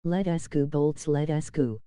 Let us go Bolts, let us go.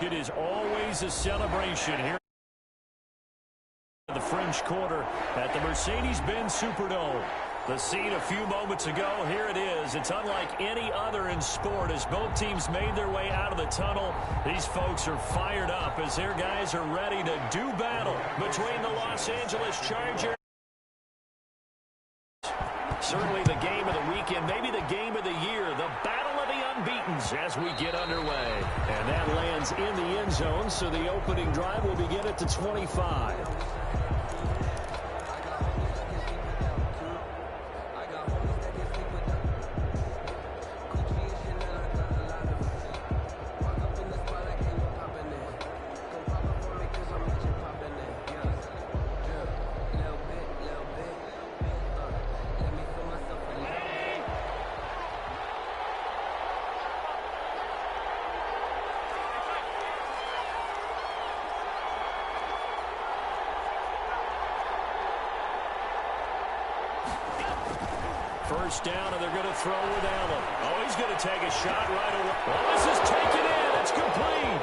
It is always a celebration here at the French Quarter at the Mercedes-Benz Superdome. The scene a few moments ago, here it is. It's unlike any other in sport as both teams made their way out of the tunnel. These folks are fired up as their guys are ready to do battle between the Los Angeles Chargers. Certainly the game of the weekend, maybe the game of the year, the battle of the unbeatens as we get underway. And that lands in the end zone, so the opening drive will begin at the 25. First down, and they're going to throw with Allen. Oh, he's going to take a shot right away. Oh, this is taken in. It's complete.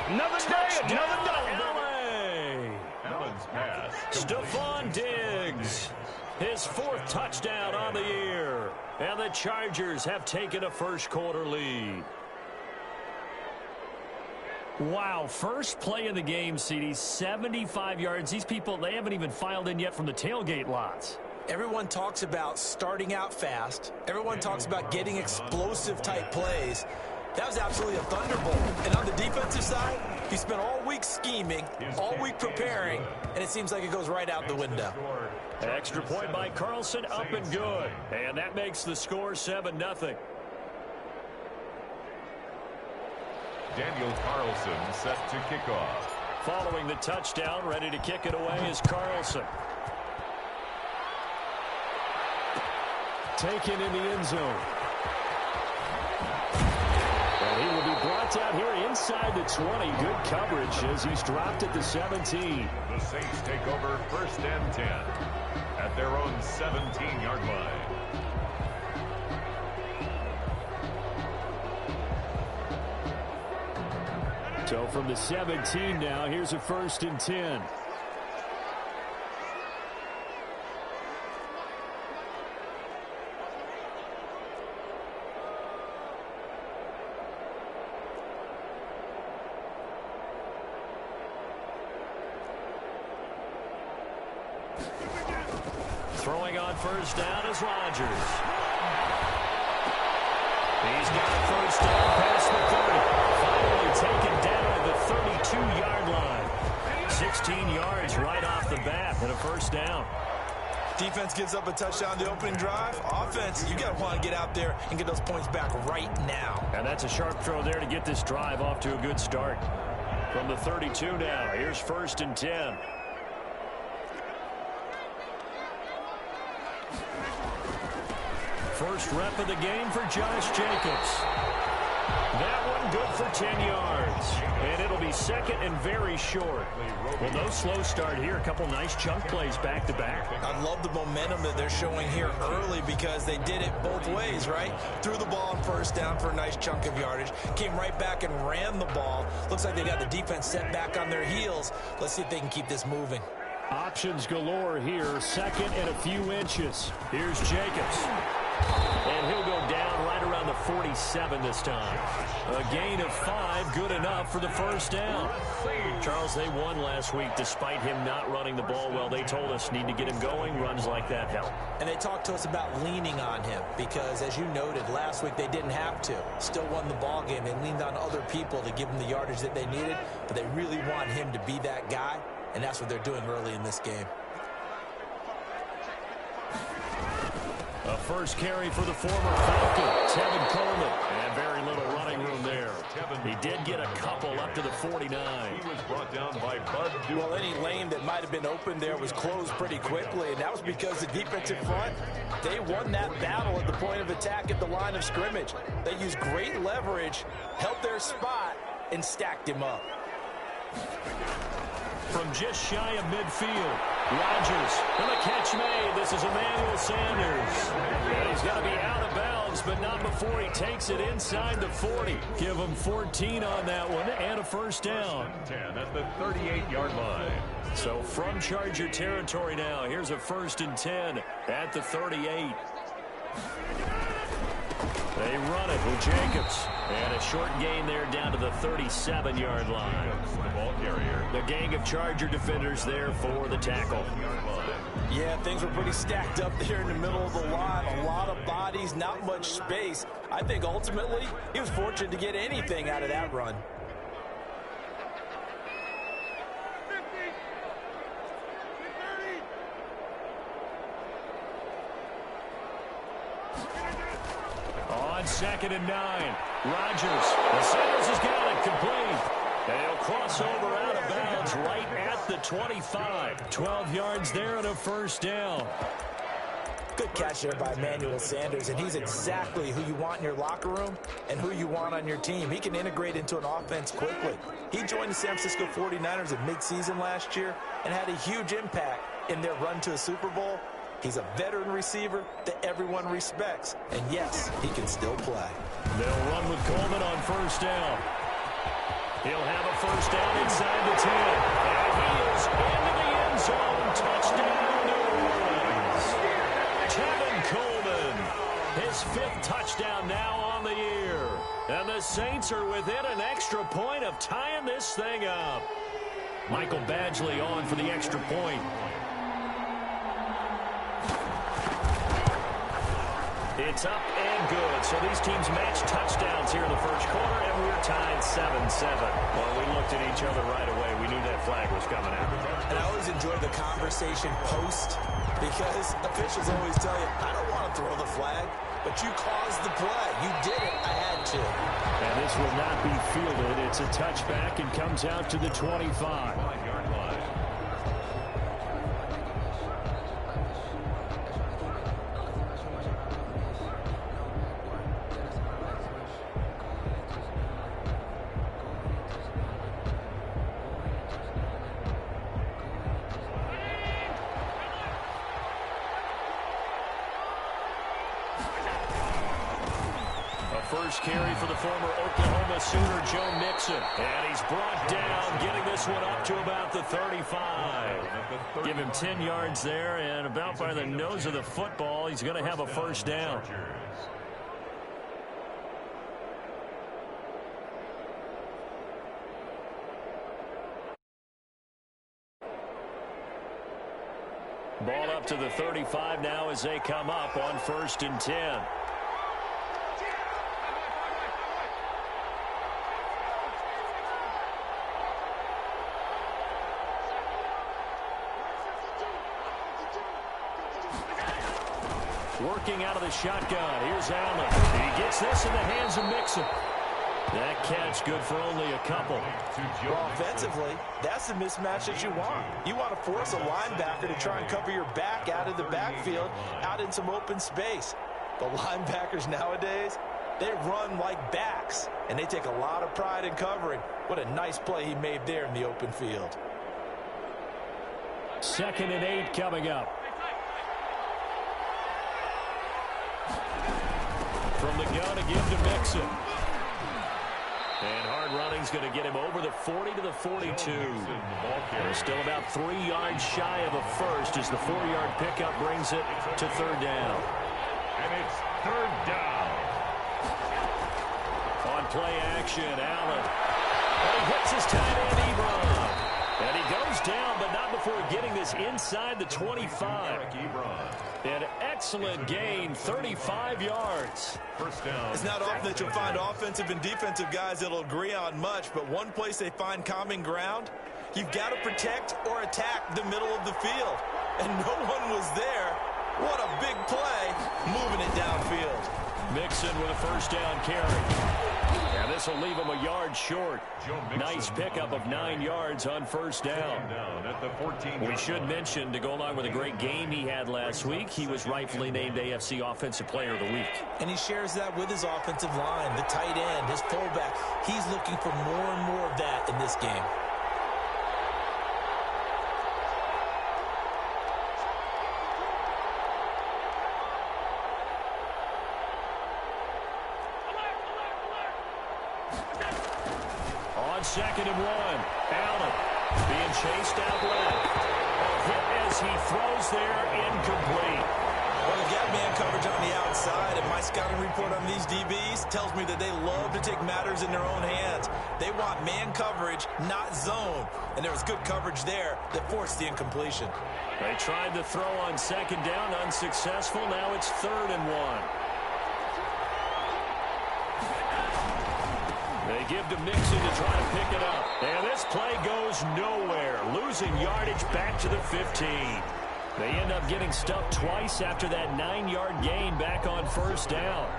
Another day, another day. Allen's pass. Stephon Diggs, his fourth touchdown on the year. And the Chargers have taken a first-quarter lead. Wow, first play of the game, CD, 75 yards. These people, they haven't even filed in yet from the tailgate lots. Everyone talks about starting out fast. Everyone talks about getting explosive-type plays. That was absolutely a thunderbolt. And on the defensive side, he spent all week scheming, all week preparing, and it seems like it goes right out the window. Extra point by Carlson, up and good. And that makes the score 7-0. Daniel Carlson set to kick off. Following the touchdown, ready to kick it away is Carlson. Taken in the end zone. And he will be brought out here inside the 20. Good coverage as he's dropped at the 17. The Saints take over 1st and 10 at their own 17-yard line. So from the 17 now, here's a 1st and 10. Throwing on first down is Rodgers. He's got first down past the 30. Finally taken down at the 32-yard line. 16 yards right off the bat and a first down. Defense gives up a touchdown the opening drive. Offense, you got to want to get out there and get those points back right now. And that's a sharp throw there to get this drive off to a good start. From the 32 now, here's 1st and 10. First rep of the game for Josh Jacobs. That one good for 10 yards. And it'll be second and very short. Well, no slow start here. A couple nice chunk plays back-to-back. I love the momentum that they're showing here early because they did it both ways, right? Threw the ball on first down for a nice chunk of yardage. Came right back and ran the ball. Looks like they got the defense set back on their heels. Let's see if they can keep this moving. Options galore here. Second and a few inches. Here's Jacobs. And he'll go down right around the the 47 this time. A gain of 5, good enough for the first down. Charles, they won last week despite him not running the ball well. They told us need to get him going. Runs like that help. And they talked to us about leaning on him because, as you noted, last week they didn't have to. Still won the ball game. They leaned on other people to give them the yardage that they needed, but they really want him to be that guy, and that's what they're doing early in this game. A first carry for the former Falcon, Tevin Coleman, and very little running room there. He did get a couple up to the 49. He was brought down by Bud. Well, any lane that might have been open there was closed pretty quickly, and that was because the defensive front, they won that battle at the point of attack at the line of scrimmage. They used great leverage, held their spot, and stacked him up. From just shy of midfield, Rodgers, and the catch made. This is Emmanuel Sanders. And he's got to be out of bounds, but not before he takes it inside the 40. Give him 14 on that one and a first down. 10 at the 38-yard line. So from Charger territory now, here's a 1st and 10 at the 38. They run it with Jacobs. And a short gain there down to the 37-yard line. The ball carrier. The gang of Charger defenders there for the tackle. Yeah, things were pretty stacked up there in the middle of the line. A lot of bodies, not much space. I think ultimately he was fortunate to get anything out of that run. On 2nd and 9, Rodgers. And Sanders has got it complete. And he'll cross over out of bounds right at the 25. 12 yards there and a first down. Good catch there by Emmanuel Sanders, and he's exactly who you want in your locker room and who you want on your team. He can integrate into an offense quickly. He joined the San Francisco 49ers at midseason last year and had a huge impact in their run to a Super Bowl. He's a veteran receiver that everyone respects. And yes, he can still play. They'll run with Coleman on first down. He'll have a first down inside the 10. And he is into the end zone. Touchdown, New Orleans. Tevin Coleman, his 5th touchdown now on the year. And the Saints are within an extra point of tying this thing up. Michael Badgley on for the extra point. It's up and good. So these teams match touchdowns here in the first quarter, and we're tied 7-7. Well, we looked at each other right away. We knew that flag was coming out. And I always enjoy the conversation post because officials always tell you, I don't want to throw the flag, but you caused the play. You did it. I had to. And this will not be fielded. It's a touchback and comes out to the 25. 5-yard line. First carry for the former Oklahoma Sooner, Joe Mixon. And he's brought down, getting this one up to about the 35. Give him 10 yards there, and about by the nose of the football, he's going to have a first down. Ball up to the 35 now as they come up on 1st and 10. Working out of the shotgun. Here's Allen. He gets this in the hands of Mixon. That catch good for only a couple. Well, offensively, that's the mismatch that you want. You want to force a linebacker to try and cover your back out of the backfield, out in some open space. But linebackers nowadays, they run like backs, and they take a lot of pride in covering. What a nice play he made there in the open field. 2nd and 8 coming up. From the gun again to Mixon. And hard running's going to get him over the 40 to the 42. They're still about 3 yards shy of a first as the 4-yard pickup brings it to 3rd down. And it's 3rd down. play action. Allen. And he hits his tight end, Ebron. And he goes down, but not before getting this inside the 25. An excellent gain, 35 yards. First down. It's not often that you'll find offensive and defensive guys that'll agree on much, but one place they find common ground, you've got to protect or attack the middle of the field. And no one was there. What a big play, moving it downfield. Mixon with a first down carry. And this will leave him a yard short. Nice pickup of 9 yards on first down. At the 14. We should mention, to go along with a great game he had last week, he was rightfully named AFC Offensive Player of the Week. And he shares that with his offensive line, the tight end, his fullback. He's looking for more and more of that in this game. Second and 1. Allen being chased out left. A hit as he throws there, incomplete. Well, they've got man coverage on the outside, and my scouting report on these DBs tells me that they love to take matters in their own hands. They want man coverage, not zone. And there was good coverage there that forced the incompletion. They tried to throw on second down, unsuccessful. Now it's 3rd and 1. They give to Mixon to try to pick it up. And this play goes nowhere. Losing yardage back to the 15. They end up getting stuffed twice after that 9-yard gain back on first down.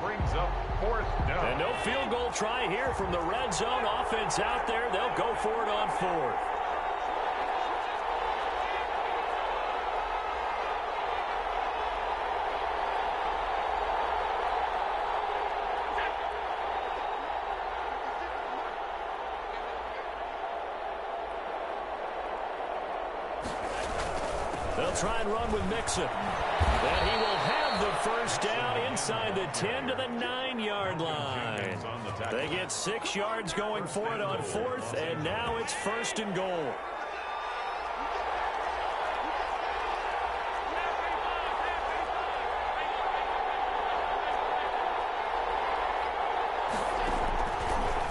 Brings up 4th down. And no field goal try here from the red zone. Offense out there. They'll go for it on 4th. They'll try and run with Mixon. And he will have the first down inside the 10 to the 9-yard line. They get 6 yards going for it on 4th, and now it's 1st and goal.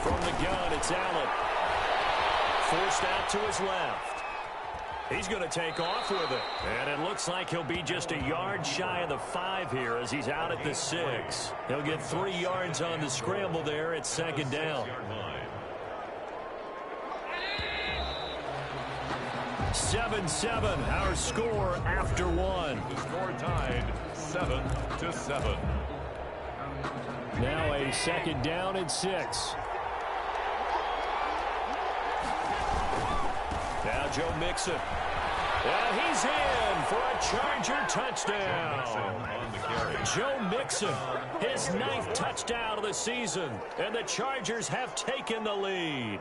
From the gun, it's Allen. Forced out to his left. He's going to take off with it. And it looks like he'll be just a yard shy of the 5 here as he's out at the 6. He'll get 3 yards on the scramble there at second down. 7-7, our score after 1. The score tied 7-7. Now a second down and 6. Now Joe Mixon. And he's in for a Charger touchdown. Joe Mixon, his 9th touchdown of the season. And the Chargers have taken the lead.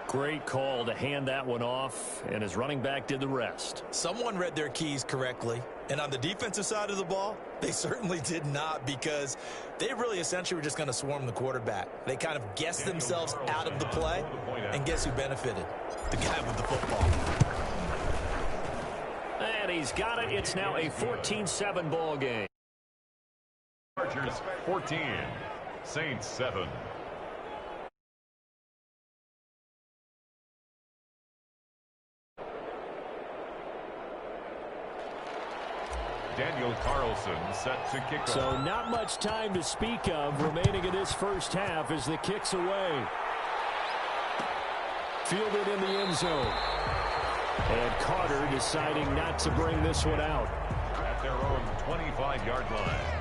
Great call to hand that one off, and his running back did the rest. Someone read their keys correctly. And on the defensive side of the ball, they certainly did not, because they really essentially were just going to swarm the quarterback. They kind of guessed themselves out of the play, and guess who benefited? The guy with the football. And he's got it. It's now a 14-7 ball game. Chargers 14, Saints 7. Daniel Carlson set to kick off. So not much time to speak of remaining in this first half as the kick's away. Fielded in the end zone. And Carter deciding not to bring this one out. At their own 25-yard line.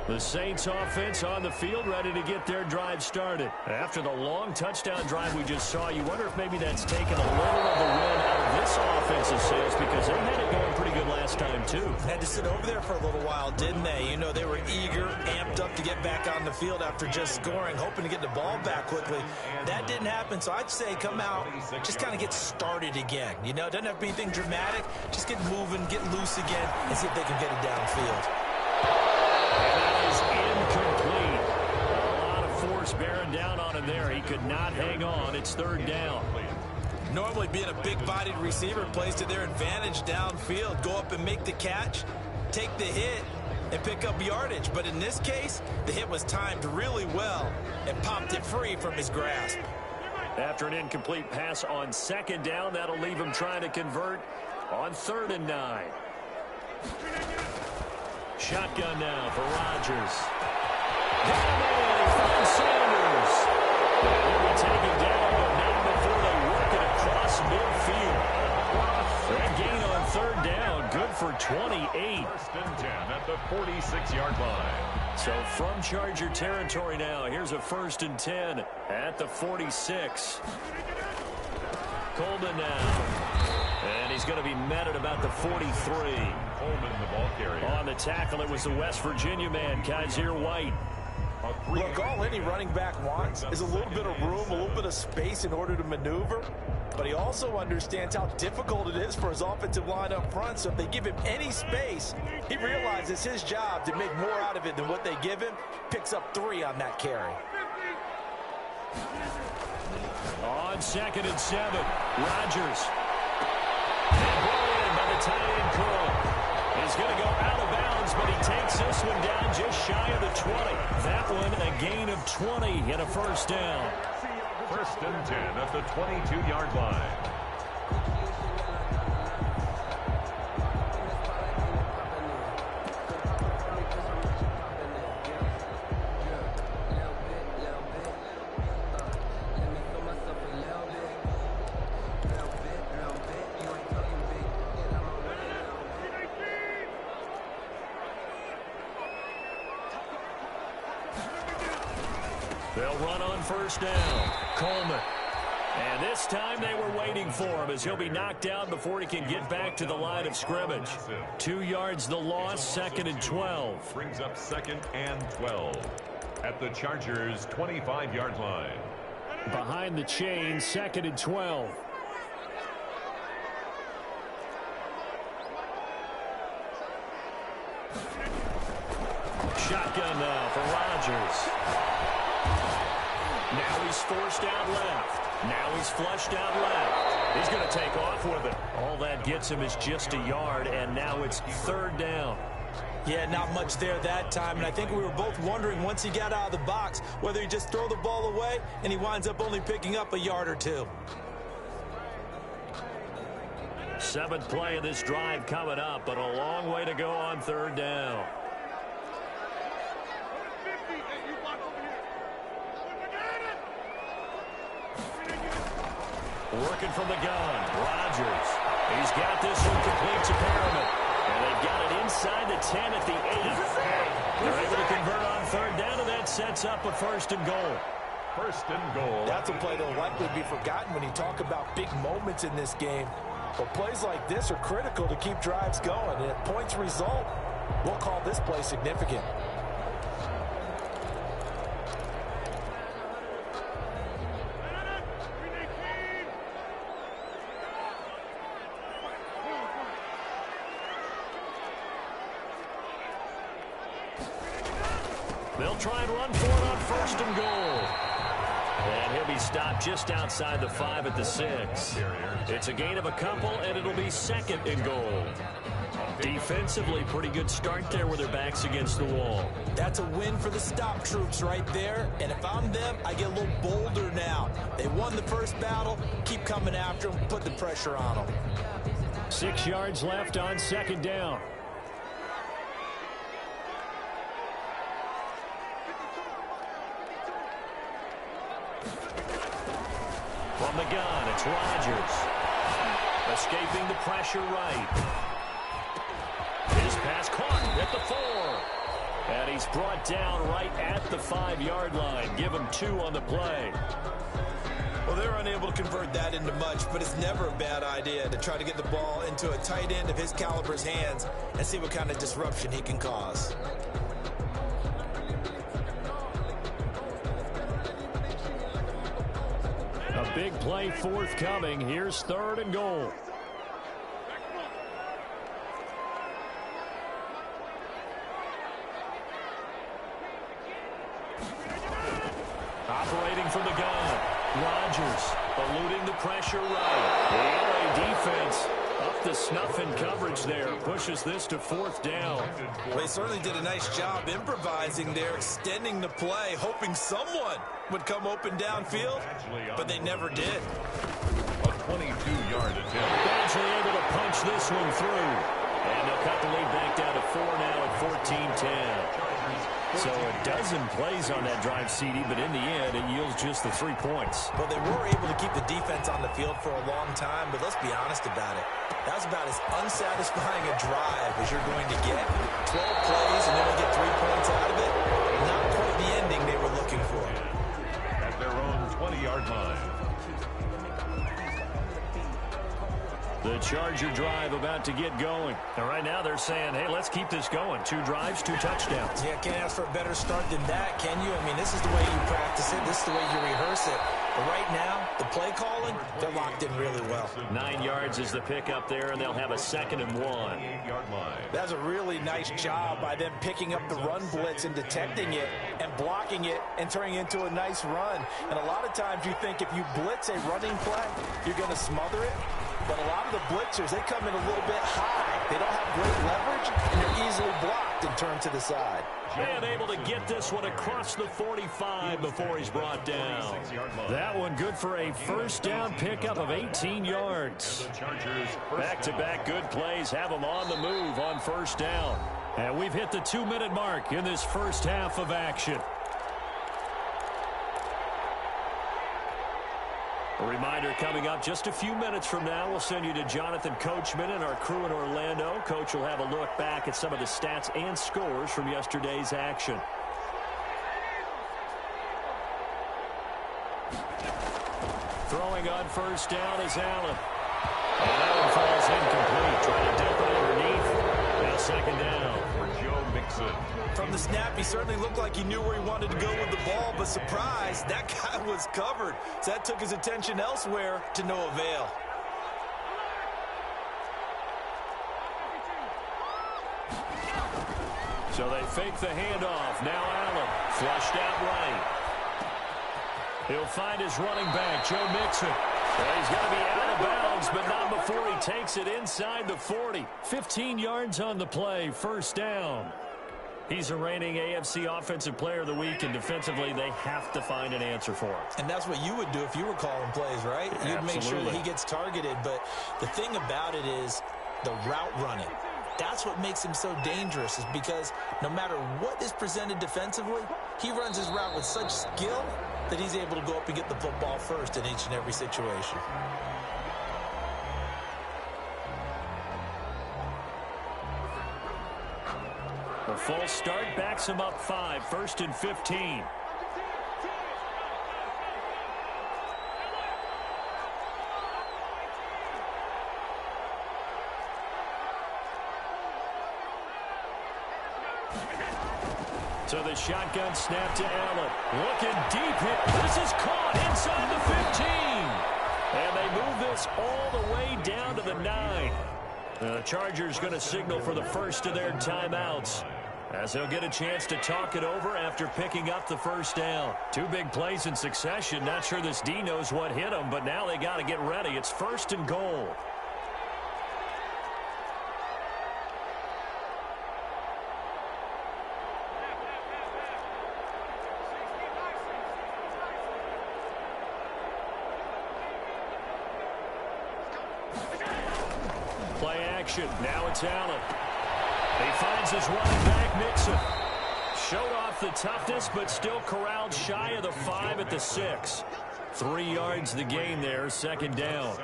The Saints offense on the field, ready to get their drive started. After the long touchdown drive we just saw, you wonder if maybe that's taken a little of the wind out of this offensive sails, because they had it going pretty good last time too. Had to sit over there for a little while, didn't they? You know, they were eager, amped up to get back on the field after just scoring, hoping to get the ball back quickly. That didn't happen, so I'd say come out, just kind of get started again. You know, it doesn't have to be anything dramatic. Just get moving, get loose again, and see if they can get it downfield. And that is incomplete. A lot of force bearing down on and there. He could not hang on. It's third down. Normally being a big-bodied receiver plays to their advantage downfield. Go up and make the catch, take the hit, and pick up yardage. But in this case, the hit was timed really well and popped it free from his grasp. After an incomplete pass on second down, that'll leave him trying to convert on 3rd and 9. Shotgun now for Rodgers. Down there, he finds Sanders. He'll be taken down, but not before they work it across midfield. That gain on 3rd down, good for 28. 1st and 10 at the 46-yard line. So from Charger territory now, here's a 1st and 10 at the 46. Coleman now. And he's going to be met at about the 43. Coleman, the ball carrier. On the tackle, it was the West Virginia man, Kaiser White. Look, all any running back wants is a little bit of room, a little bit of space in order to maneuver. But he also understands how difficult it is for his offensive line up front. So if they give him any space, he realizes his job to make more out of it than what they give him. Picks up 3 on that carry. On 2nd and 7, Rodgers. And brought in by the tight end Curl. He's going to go out of bounds, but he takes this one down just shy of the 20. That one a gain of 20 and a 1st down. 1st and 10 at the 22-yard line. They'll run on 1st down. Coleman. And this time they were waiting for him as he'll be knocked down before he can get back to the line of scrimmage. 2 yards the loss, 2nd and 12. Brings up 2nd and 12 at the Chargers' 25-yard line. Behind the chain, 2nd and 12. Shotgun now for Rodgers. Now he's forced out left. Now he's flushed out left. He's going to take off with it. All that gets him is just a yard, and now it's 3rd down. Yeah, not much there that time, and I think we were both wondering once he got out of the box whether he just throw the ball away and he winds up only picking up a yard or 2. 7th play of this drive coming up, but a long way to go on 3rd down. Working from the gun, Rodgers. He's got this one complete to Perriman. And they've got it inside the 10 at the 8. They're able to convert on 3rd down, and that sets up a 1st and goal. 1st and goal. That's a play that'll likely be forgotten when you talk about big moments in this game. But plays like this are critical to keep drives going. And if points result, we'll call this play significant. They'll try and run for it on 1st and goal. And he'll be stopped just outside the 5 at the 6. It's a gain of a couple, and it'll be 2nd and goal. Defensively, pretty good start there with their backs against the wall. That's a win for the stop troops right there. And if I'm them, I get a little bolder now. They won the first battle. Keep coming after them. Put the pressure on them. 6 yards left on 2nd down. From the gun, it's Rodgers. Escaping the pressure right. His pass caught at the 4. And he's brought down right at the 5-yard line. Give him 2 on the play. Well, they're unable to convert that into much, but it's never a bad idea to try to get the ball into a tight end of his caliber's hands and see what kind of disruption he can cause. A big play forthcoming. Here's 3rd and goal. Operating from the gun. Rodgers eluding the pressure right. The LA defense up the snuff in coverage there. Pushes this to 4th down. Well, they certainly did a nice job improvising there, extending the play, hoping someone would come open downfield, but they never did. A 22-yard attempt. Badgley able to punch this one through. And they'll cut the lead back down to 4 now at 14-10. So a dozen plays on that drive, CD, but in the end, it yields just the 3 points. Well, they were able to keep the defense on the field for a long time, but let's be honest about it. That was about as unsatisfying a drive as you're going to get. 12 plays and then we get 3 points out of it. Not quite the ending they were looking for. At their own 20-yard line. The Charger drive about to get going. And right now they're saying, hey, let's keep this going. 2 drives, 2 touchdowns. Yeah, can't ask for a better start than that, can you? I mean, this is the way you practice it. This is the way you rehearse it. But right now, the play calling, they're locked in really well. 9 yards is the pickup there, and they'll have a 2nd and 1. 8-yard line. That's a really nice job by them picking up the run blitz and detecting it and blocking it and turning it into a nice run. And a lot of times you think if you blitz a running play, you're going to smother it. But a lot of the blitzers, they come in a little bit high. They don't have great leverage, and they're easily blocked and turned to the side. And able to get this one across the 45 before he's brought down. That one good for a 1st down pickup of 18 yards. Back-to-back good plays have them on the move on 1st down. And we've hit the 2-minute mark in this first half of action. A reminder coming up just a few minutes from now, we'll send you to Jonathan Coachman and our crew in Orlando. Coach will have a look back at some of the stats and scores from yesterday's action. Throwing on 1st down is Allen. And that one falls incomplete. Trying to dump it underneath. Now 2nd down. For Joe Mixon. From the snap, he certainly looked like he knew where he wanted to go with the ball, but surprise, that guy was covered. So that took his attention elsewhere to no avail. So they fake the handoff. Now Allen flushed out right. He'll find his running back, Joe Mixon. Well, he's got to be out of bounds, but not before he takes it inside the 40. 15 yards on the play, 1st down. He's a reigning AFC Offensive Player of the Week, and defensively, they have to find an answer for him. And that's what you would do if you were calling plays, right? Yeah, you'd make sure that absolutely. he gets targeted. But the thing about it is the route running. That's what makes him so dangerous, is because no matter what is presented defensively, he runs his route with such skill that he's able to go up and get the football first in each and every situation. A false start backs him up 5, 1st and 15. So the shotgun snap to Allen. Looking deep hit. This is caught inside the 15. And they move this all the way down to the 9. The Chargers going to signal for the first of their timeouts, as they'll get a chance to talk it over after picking up the 1st down. 2 big plays in succession. Not sure this D knows what hit them, but now they got to get ready. It's 1st and goal. Play action. Now it's Allen. He finds his running back, Mixon. Showed off the toughness, but still corralled shy of the 5 at the 6. 3 yards the gain there, 2nd down.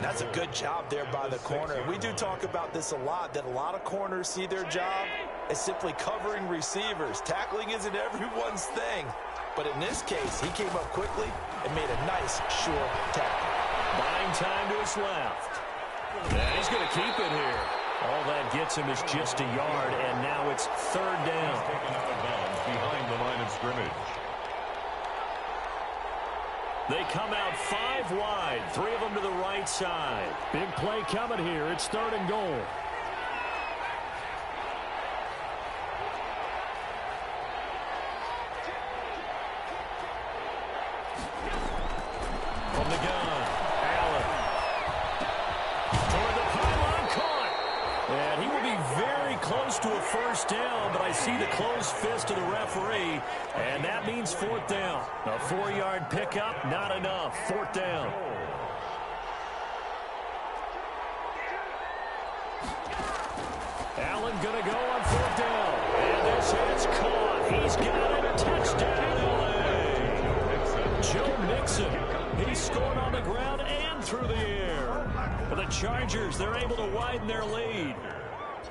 That's a good job there by the corner. We do talk about this a lot, that a lot of corners see their job as simply covering receivers. Tackling isn't everyone's thing. But in this case, he came up quickly and made a nice, sure tackle. Buying time to his left. And he's going to keep it here. All that gets him is just a yard, and now it's 3rd down. Taken out of bounds behind the line of scrimmage. They come out 5 wide, 3 of them to the right side. Big play coming here. It's 3rd and goal. close to a first down, but I see the closed fist of the referee, and that means fourth down. A 4-yard pickup, not enough. Fourth down. Allen going to go on fourth down. And this hit's caught. He's got it. Touchdown, L.A. Joe Mixon. He scored on the ground and through the air. For the Chargers, they're able to widen their lead.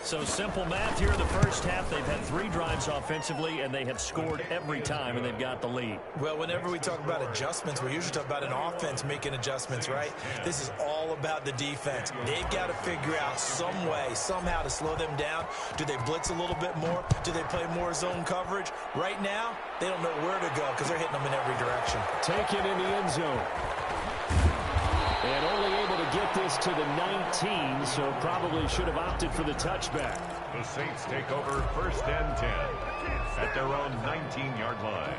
So simple math here in the first half. They've had 3 drives offensively, and they have scored every time, and they've got the lead. Well, whenever we talk about adjustments, we usually talk about an offense making adjustments, right? This is all about the defense. They've got to figure out some way, somehow to slow them down. Do they blitz a little bit more? Do they play more zone coverage? Right now, they don't know where to go because they're hitting them in every direction. Taken in the end zone. And only able to get this to the 19, so probably should have opted for the touchback. The Saints take over first and 10 at their own 19-yard line.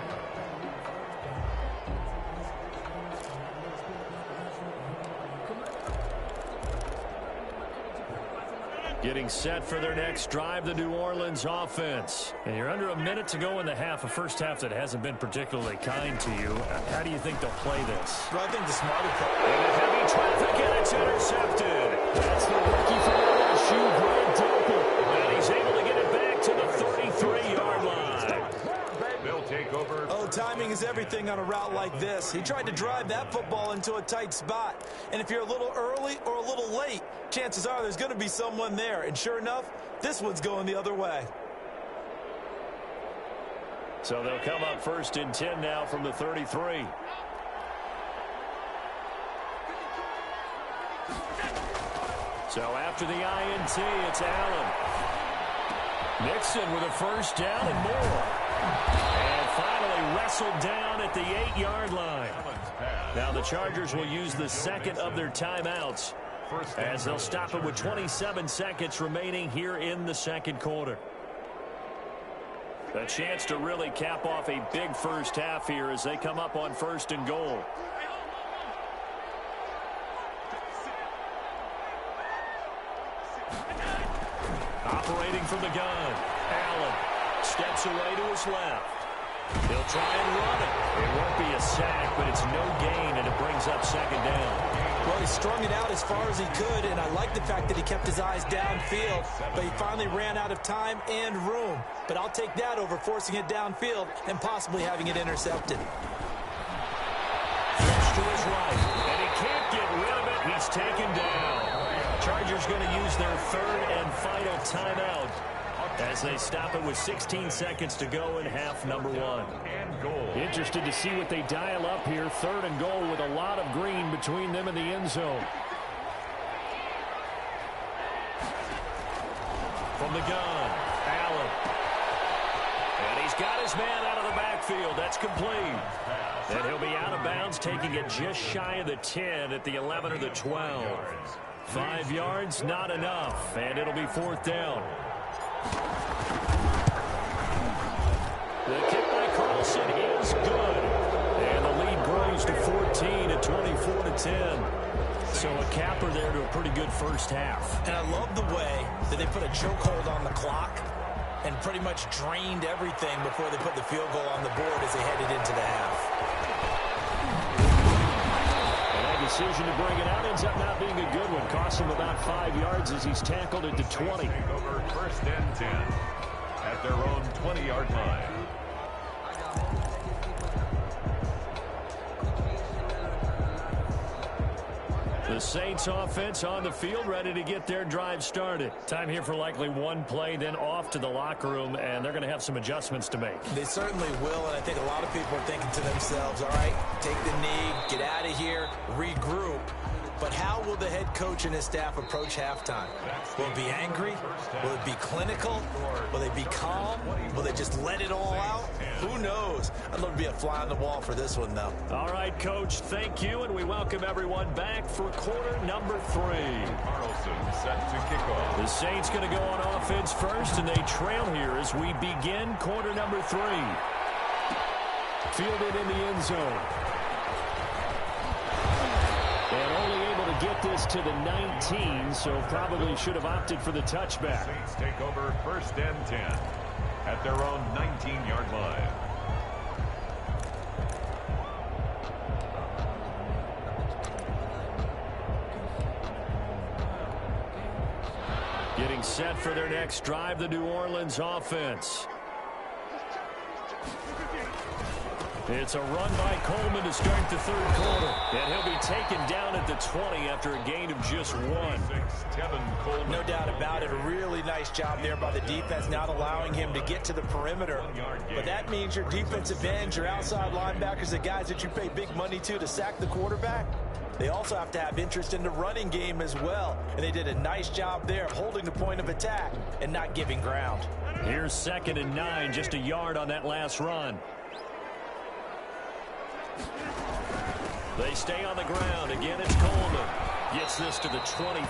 Getting set for their next drive, the New Orleans offense. And you're under a minute to go in the half, a first half that hasn't been particularly kind to you. How do you think they'll play this? Well, I think the smarter play. Into heavy traffic, and it's intercepted. That's the rookie from LSU, Greg Delpit. And he's able to get it back to the 33-yard line. They'll take over. Oh, timing is everything on a route like this. He tried to drive that football into a tight spot. And if you're a little early or a little late, chances are there's going to be someone there. And sure enough, this one's going the other way. So they'll come up first and 10 now from the 33. So after the INT, it's Allen. Nixon with a first down and more. And finally wrestled down at the 8-yard line. Now the Chargers will use the second of their timeouts as they'll stop it with 27 seconds remaining here in the second quarter. A chance to really cap off a big first half here as they come up on first and goal. Operating from the gun, Allen steps away to his left. He'll try and run it. It won't be a sack, but it's no gain, and it brings up second down. Well, he strung it out as far as he could, and I like the fact that he kept his eyes downfield, but he finally ran out of time and room. But I'll take that over forcing it downfield and possibly having it intercepted. Pitch to his right, and he can't get rid of it. He's taken down. Chargers going to use their third and final timeout as they stop it with 16 seconds to go in half number 1. Interested to see what they dial up here. Third and goal with a lot of green between them and the end zone. From the gun, Allen. And he's got his man out of the backfield. That's complete. And he'll be out of bounds, taking it just shy of the 10 at the 11 or the 12. 5 yards, not enough. And it'll be fourth down. The kick by Carlson is good. And the lead grows to 14 at 24-10. So a capper there to a pretty good first half. And I love the way that they put a chokehold on the clock and pretty much drained everything before they put the field goal on the board as they headed into the half. And that decision to bring it out ends up not being a good one. Costs him about 5 yards as he's tackled it to 20. Over first and 10 at their own 20-yard line. The Saints offense on the field, ready to get their drive started. Time here for likely one play, then off to the locker room, and they're going to have some adjustments to make. They certainly will, and I think a lot of people are thinking to themselves, all right, take the knee, get out of here, regroup. But how will the head coach and his staff approach halftime? Will it be angry? Will it be clinical? Will they be calm? Will they just let it all out? Who knows? I'd love to be a fly on the wall for this one, though. All right, Coach, thank you, and we welcome everyone back for quarter number 3. Carlson set to kick off. The Saints going to go on offense first, and they trail here as we begin quarter number 3. Fielded in the end zone. And only able to get this to the 19, so probably should have opted for the touchback. Saints take over 1st and 10 at their own 19-yard line. Getting set for their next drive, the New Orleans offense. It's a run by Coleman to start the third quarter. And he'll be taken down at the 20 after a gain of just one. No doubt about it. A really nice job there by the defense, not allowing him to get to the perimeter. But that means your defensive ends, your outside linebackers, the guys that you pay big money to sack the quarterback, they also have to have interest in the running game as well. And they did a nice job there holding the point of attack and not giving ground. Here's 2nd and 9, just a yard on that last run. They stay on the ground. Again, it's Coleman. Gets this to the 24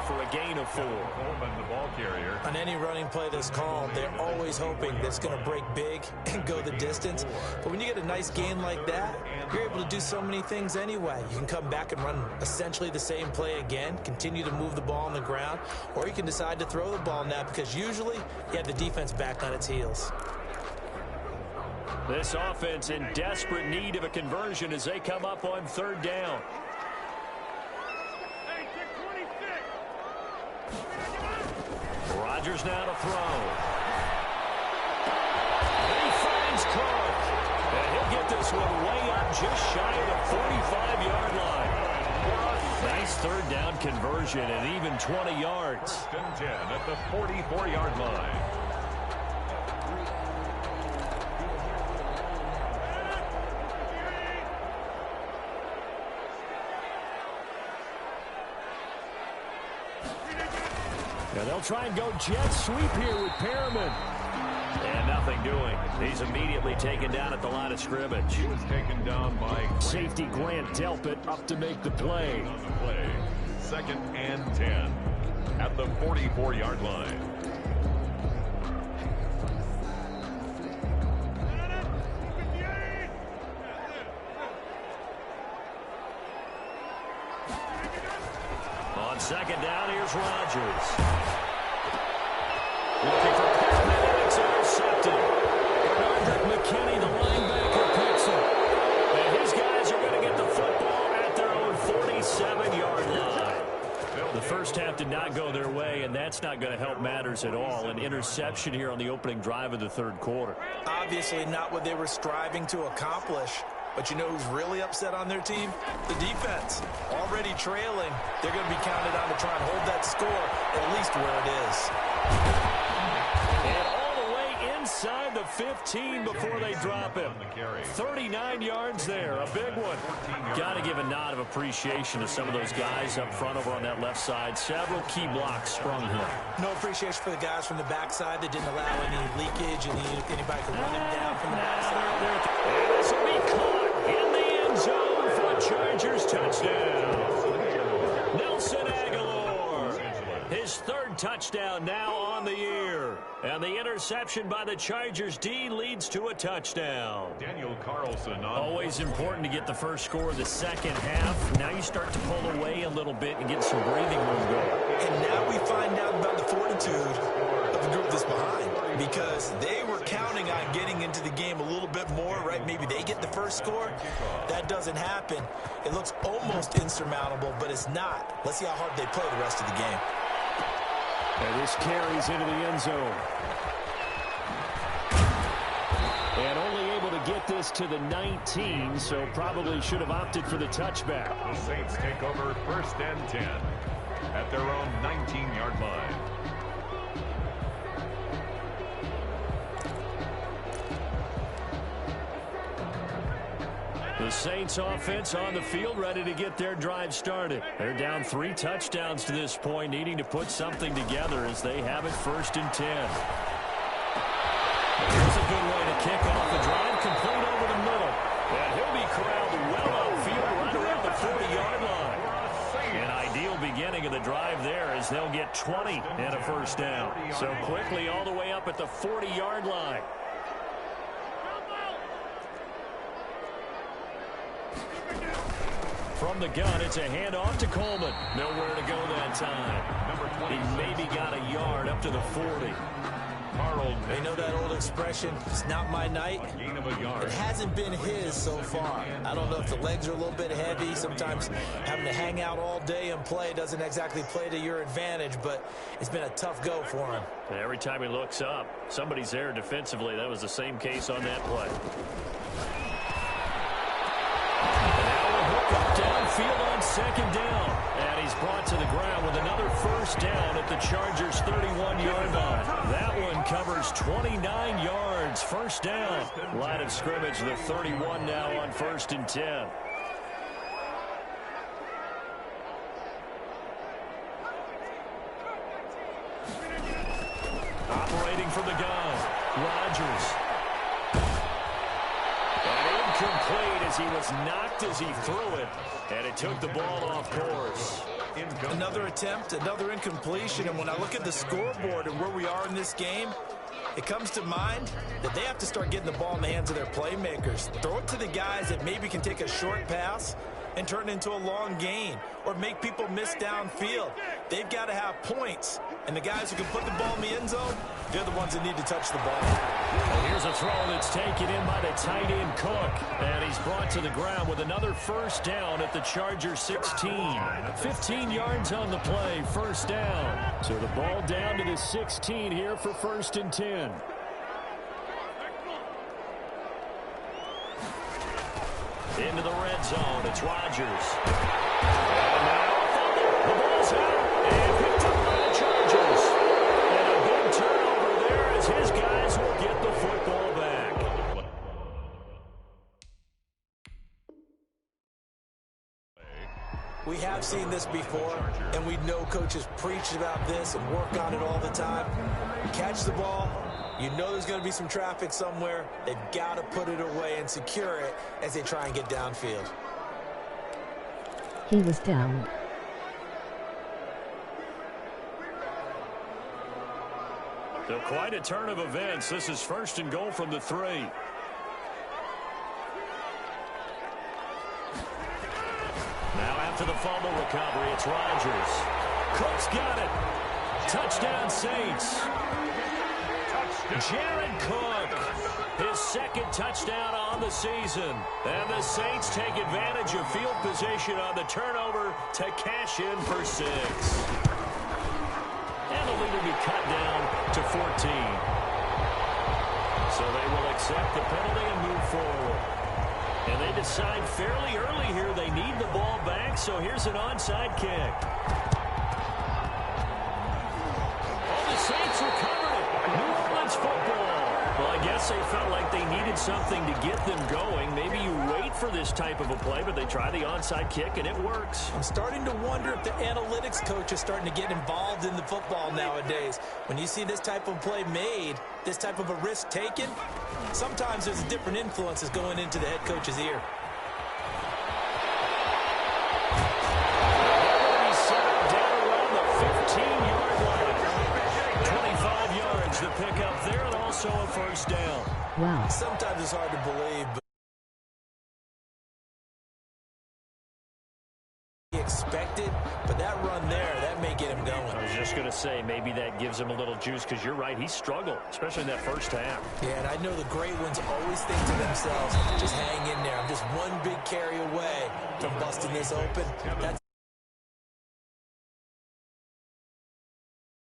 for a gain of 4. Coleman, the ball carrier. On any running play that's called, they're always hoping that it's going to break big and go the distance. But when you get a nice gain like that, you're able to do so many things anyway. You can come back and run essentially the same play again, continue to move the ball on the ground, or you can decide to throw the ball now because usually you have the defense back on its heels. This offense in desperate need of a conversion as they come up on 3rd down. Rodgers now to throw. He finds Cook. And he'll get this one way up just shy of the 45-yard line. Nice 3rd down conversion and even 20 yards. 1st and 10 at the 44-yard line. Now they'll try and go jet sweep here with Perriman. And nothing doing. He's immediately taken down at the line of scrimmage. He was taken down by safety Grant Delpit up to make the play. on the play. 2nd and 10 at the 44-yard line. On 2nd down, here's Rodgers. Looking for Perriman, and it's intercepted. Bernard McKinney, the linebacker, picks it. And his guys are going to get the football at their own 47-yard line. The first half did not go their way, and that's not going to help matters at all. An interception here on the opening drive of the 3rd quarter. Obviously not what they were striving to accomplish. But you know who's really upset on their team? The defense. Already trailing, they're going to be counted on to try and hold that score at least where it is. And all the way inside the 15 before they drop him. 39 yards there, a big one. Got to give a nod of appreciation to some of those guys up front over on that left side. Several key blocks sprung here. No appreciation for the guys from the backside that didn't allow any leakage and anybody could run them down from the backside. And this will be caught in the end zone for a Chargers touchdown. Nelson Aguilar, his 3rd touchdown now on the year. And the interception by the Chargers D leads to a touchdown. Daniel Carlson on. Always important to get the first score of the 2nd half. Now you start to pull away a little bit and get some breathing room going. And now we find out about the fortitude of the group that's behind. Because they were counting on getting into the game a little bit more, right? Maybe they get the first score. That doesn't happen. It looks almost insurmountable, but it's not. Let's see how hard they play the rest of the game. And this carries into the end zone. And only able to get this to the 19, so probably should have opted for the touchback. The Saints take over 1st and 10 at their own 19-yard line. The Saints offense on the field, ready to get their drive started. They're down 3 touchdowns to this point, needing to put something together as they have it 1st and 10. Here's a good way to kick off the drive, complete over the middle. And he'll be corralled well outfield right around the 40-yard line. An ideal beginning of the drive there as they'll get 20 and a 1st down. So quickly all the way up at the 40-yard line. From the gun, it's a handoff to Coleman. Nowhere to go that time. He maybe got a yard up to the 40. They know that old expression, it's not my night. It hasn't been his so far. I don't know if the legs are a little bit heavy. Sometimes having to hang out all day and play doesn't exactly play to your advantage, but it's been a tough go for him. And every time he looks up, somebody's there defensively. That was the same case on that play. Now a hook up downfield on second down. And he's brought to the ground with another first down at the Chargers' 31-yard line. That one covers 29 yards. First down. Line of scrimmage, the 31 now on 1st and 10. Operating from the gun, Rodgers. And incomplete as he was knocked as he threw it. And it took the ball off course. Another attempt, another incompletion. And when I look at the scoreboard and where we are in this game, it comes to mind that they have to start getting the ball in the hands of their playmakers. Throw it to the guys that maybe can take a short pass and turn it into a long gain or make people miss downfield. They've got to have points. And the guys who can put the ball in the end zone, they're the ones that need to touch the ball. And here's a throw that's taken in by the tight end Cook. And he's brought to the ground with another first down at the Chargers 16. 15 yards on the play, first down. So the ball down to the 16 here for 1st and 10. Into the red zone, it's Rodgers. And now the ball's out and picked up by the Chargers. And a big turnover there as his guys will get the football back. We have seen this before, and we know coaches preach about this and work on it all the time. Catch the ball. You know there's going to be some traffic somewhere. They've got to put it away and secure it as they try and get downfield. He was down. So quite a turn of events. This is 1st and goal from the 3. Now after the fumble recovery, it's Rodgers. Cook's got it. Touchdown Saints. Jared Cook, his second touchdown on the season. And the Saints take advantage of field position on the turnover to cash in for 6. And the lead will be cut down to 14. So they will accept the penalty and move forward. And they decide fairly early here they need the ball back, so here's an onside kick. Oh, the Saints recovered it. New Orleans football. Well, I guess they felt like they needed something to get them going. Maybe you wait for this type of a play, but they try the onside kick, and it works. I'm starting to wonder if the analytics coach is starting to get involved in the football nowadays. When you see this type of play made, this type of a risk taken, sometimes there's different influences going into the head coach's ear. He set it down around the 15-yard line. 25 yards to pick up there, and also a first down. Wow. Sometimes it's hard to believe, but he expected, but that run there, that may get him going. I was just going to say, maybe that gives him a little juice, because you're right, he struggled, especially in that first half. Yeah, and I know the great ones always think to themselves, just hang in there. I'm just one big carry away from busting this open.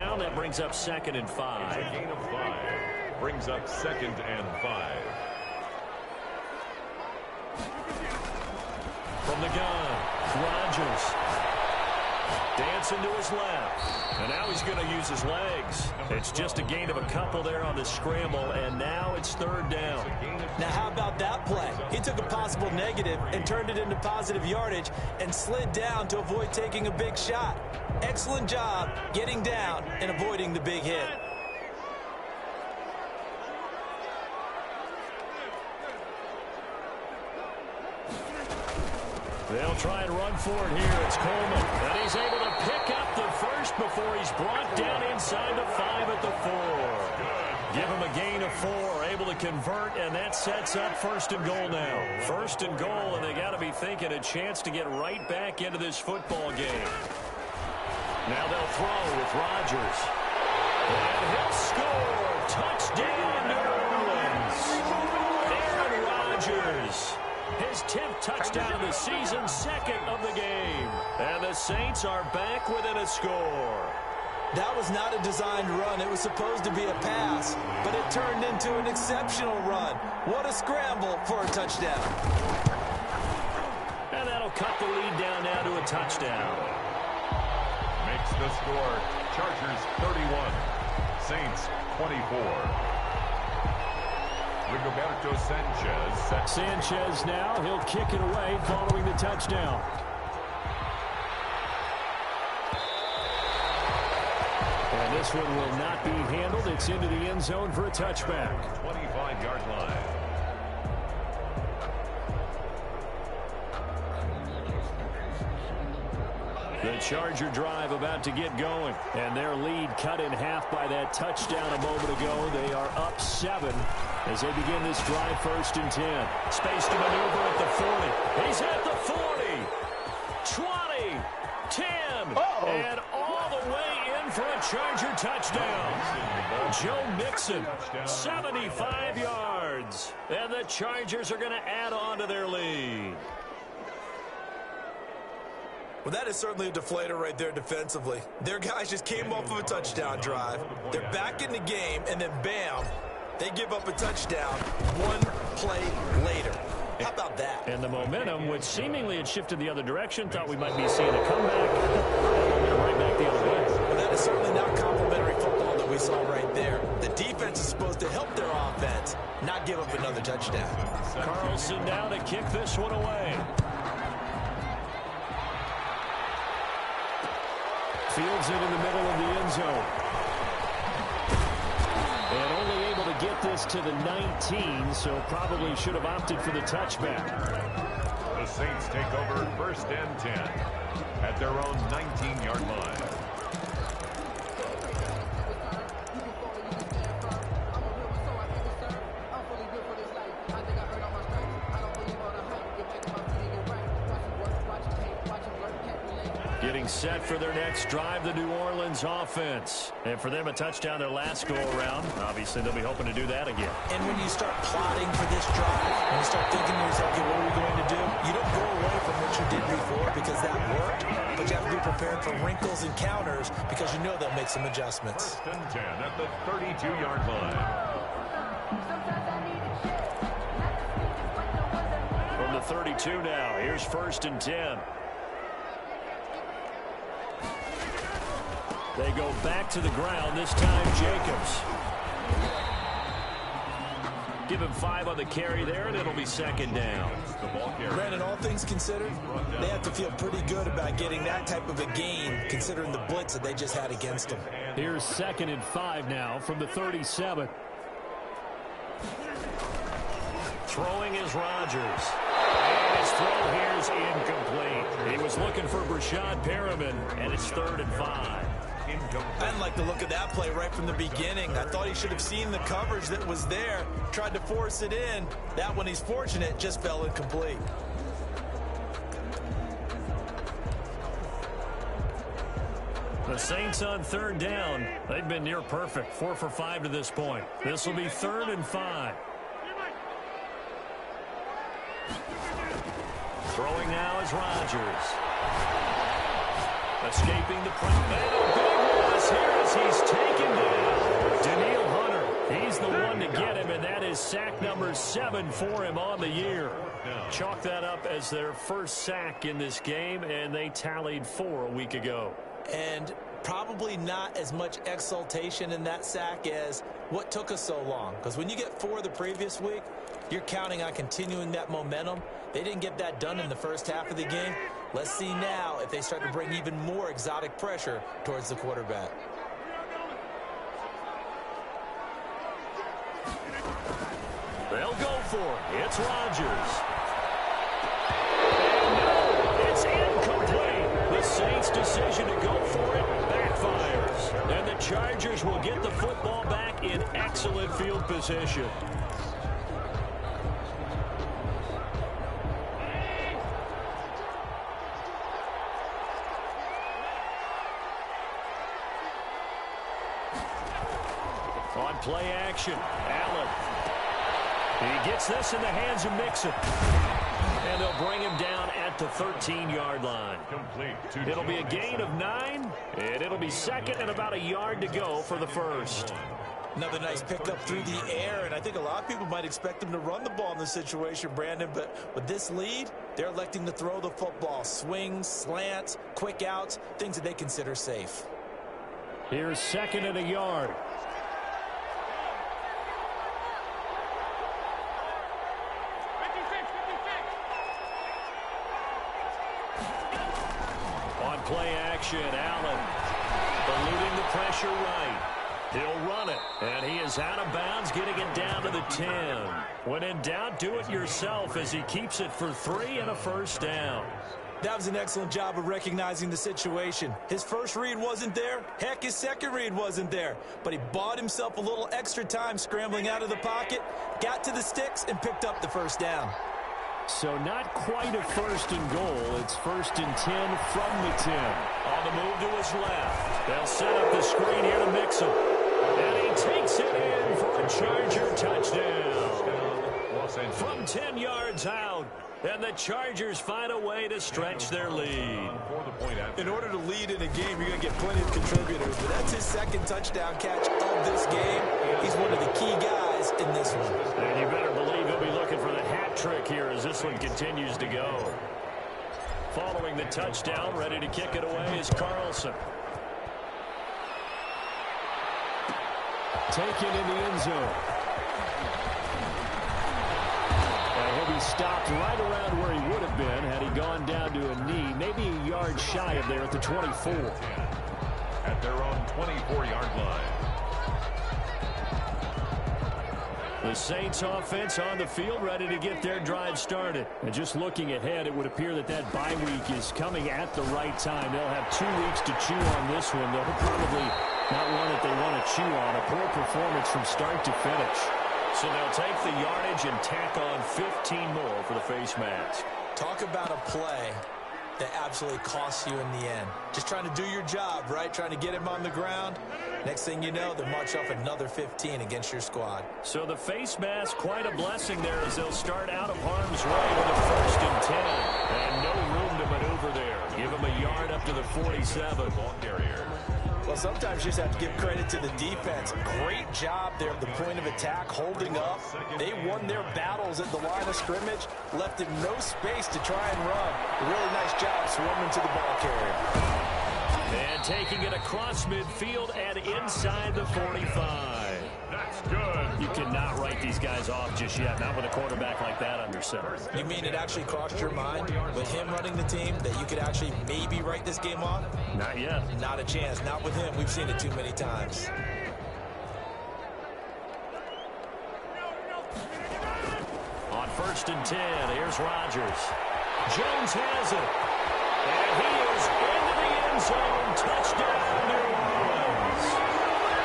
Now that brings up 2nd and 5. A gain of 5. Brings up 2nd and 5. From the gun, Rodgers. Dancing to his left. And now he's going to use his legs. It's just a gain of a couple there on the scramble, and now it's 3rd down. Now, how about that play? He took a possible negative and turned it into positive yardage and slid down to avoid taking a big shot. Excellent job getting down and avoiding the big hit. They'll try and run for it here. It's Coleman. And he's able to pick up the first before he's brought down inside the 5 at the 4. Give him a gain of 4. Able to convert, and that sets up 1st and goal now. 1st and goal, and they got to be thinking a chance to get right back into this football game. Now they'll throw with Rodgers. And he'll score. Touchdown, New Orleans. Aaron Rodgers. His 10th touchdown of the season, 2nd of the game. And the Saints are back within a score. That was not a designed run. It was supposed to be a pass, but it turned into an exceptional run. What a scramble for a touchdown. And that'll cut the lead down now to a touchdown. Makes the score. Chargers 31. Saints 24. Rigoberto Sanchez. Sanchez now. He'll kick it away following the touchdown. And this one will not be handled. It's into the end zone for a touchback. 25-yard line. The Charger drive about to get going. And their lead cut in half by that touchdown a moment ago. They are up 7 as they begin this drive 1st and 10. Space to maneuver at the 40. He's at the 40. 20. 10. And all the way in for a Charger touchdown. Joe Mixon, 75 yards. And the Chargers are going to add on to their lead. Well, that is certainly a deflator right there defensively. Their guys just came off of a touchdown drive. They're back in the game, and then bam, they give up a touchdown 1 play later. How about that? And the momentum, which seemingly had shifted the other direction, thought we might be seeing a comeback. Right back the other way. Well, that is certainly not complimentary football that we saw right there. The defense is supposed to help their offense, not give up another touchdown. Carlson now to kick this one away. Fields it in the middle of the end zone. And only able to get this to the 19, so probably should have opted for the touchback. The Saints take over 1st and 10 at their own 19-yard line. Getting set for their next drive, the New Orleans offense. And for them, a touchdown their last go-around. Obviously, they'll be hoping to do that again. And when you start plotting for this drive, when you start thinking to yourself, okay, what are we going to do? You don't go away from what you did before because that worked, but you have to be prepared for wrinkles and counters because you know they'll make some adjustments. 1st and 10 at the 32-yard line. From the 32 now, here's 1st and 10. They go back to the ground, this time Jacobs. Give him 5 on the carry there, and it'll be 2nd down. Brandon, all things considered, they have to feel pretty good about getting that type of a gain, considering the blitz that they just had against them. Here's 2nd and 5 now from the 37. Throwing is Rodgers. And his throw here is incomplete. He was looking for Brashad Perriman, and it's 3rd and 5. I didn't like the look of that play right from the beginning. I thought he should have seen the coverage that was there, tried to force it in. That one, he's fortunate, just fell incomplete. The Saints on 3rd down. They've been near perfect, 4 for 5 to this point. This will be 3rd and 5. Throwing now is Rodgers. Escaping the pressure. And a big loss here as he's taken down. Daniil Hunter, he's the one to get him, and that is sack number 7 for him on the year. Chalk that up as their first sack in this game, and they tallied 4 a week ago. And probably not as much exultation in that sack as what took us so long. Because when you get 4 the previous week, you're counting on continuing that momentum. They didn't get that done in the first half of the game. Let's see now if they start to bring even more exotic pressure towards the quarterback. They'll go for it. It's Rodgers. decision to go for it backfires. And the Chargers will get the football back in excellent field position. On play action, Allen. He gets this in the hands of Mixon. And they'll bring him down at the 13-yard line. It'll be a gain of 9, and it'll be second and about a yard to go for the first. Another nice pickup through the air, and I think a lot of people might expect them to run the ball in this situation, Brandon, but with this lead, they're electing to throw the football. Swings, slants, quick outs, things that they consider safe. Here's second and a yard. On play action, Allen eluding the pressure right. He'll run it, and he is out of bounds, getting it down to the 10. When in doubt, do it yourself as he keeps it for 3 and a first down. That was an excellent job of recognizing the situation. His first read wasn't there. Heck, his second read wasn't there. But he bought himself a little extra time scrambling out of the pocket, got to the sticks, and picked up the first down. So not quite a first and goal. It's first and 10 from the 10. On the move to his left. They'll set up the screen here to Mixon. And he takes it in for a Charger touchdown. From 10 yards out. And the Chargers find a way to stretch their lead. In order to lead in a game, you're going to get plenty of contributors. But that's his second touchdown catch of this game. He's one of the key guys in this one. And you better believe he'll be looking for the hat trick here as this one continues to go. Following the touchdown, ready to kick it away is Carlson. Taken in the end zone. He'll be stopped right around where he would have been had he gone down to a knee, maybe a yard shy of there at the 24. At their own 24-yard line. The Saints offense on the field, ready to get their drive started. And just looking ahead, it would appear that that bye week is coming at the right time. They'll have 2 weeks to chew on this one. They'll probably not one that they want to chew on. A poor performance from start to finish. So they'll take the yardage and tack on 15 more for the face mask. Talk about a play that absolutely costs you in the end. Just trying to do your job, right? Trying to get him on the ground. Next thing you know, they'll march off another 15 against your squad. So the face mask, quite a blessing there as they'll start out of harm's way with a first and 10. And no room to maneuver there. Give him a yard up to the 47. Ball carrier. Well, sometimes you just have to give credit to the defense. Great job there at the point of attack, holding up. They won their battles at the line of scrimmage, left him no space to try and run. A really nice job swarming to the ball carrier. And taking it across midfield and inside the 45. That's good. You cannot write these guys off just yet, not with a quarterback like that under center. You mean it actually crossed your mind with him running the team that you could actually maybe write this game off? Not yet. Not a chance. Not with him. We've seen it too many times. On first and 10, here's Rodgers. Jones has it. And he is into the end zone. Touchdown, New Orleans.